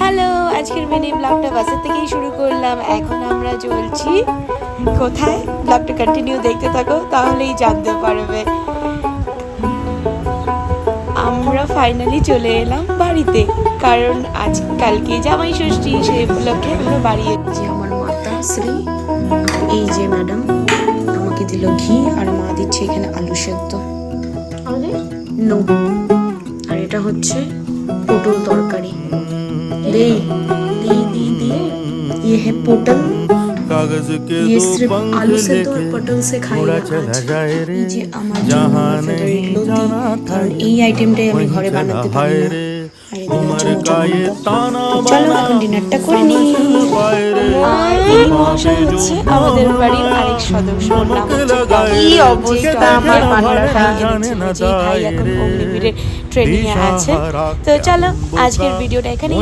Hello, আজকের mini ব্লগটা বাসা থেকেই শুরু করলাম। এখন আমরা চলছি কোথায়, ব্লগটা কন্টিনিউ দেখতে থাকো তাহলেই জানতে পারবে। আমরা ফাইনালি চলে এলাম বাড়িতে, কারণ কালকে জামাই ষষ্ঠী, সেই উপলক্ষে আমরা বাড়ি এসেছি। আমার মাতা শ্রী, এই যে ম্যাডাম আমাকে দিল ঘি, আর মা দিচ্ছে এখানে আলু সেদ্ধ। নো, আর এটা হচ্ছে পটল তরকারি। दे दे दे दे ये है पोटल, ये सिर्फ आलू से तो पटल से खाएगा आज। ये जे আমার জন্য ফেভারিট লতি, কারণ এই আইটেমটাই আমি ঘরে বানাতে পারি না। আর এদিকে হচ্ছে চলো এখন ডিনারটা করে নিই। আর এই মশাই হচ্ছে আমাদের বাড়ির আরেক সদস্য, নাম হচ্ছে কি অবস্থা আমার পান্নার ভাই এনেছে, যে ভাই এখন অগ্নিবীরের ট্রেনিং এ আছে। তো চলো আজকের ভিডিওটা এখানেই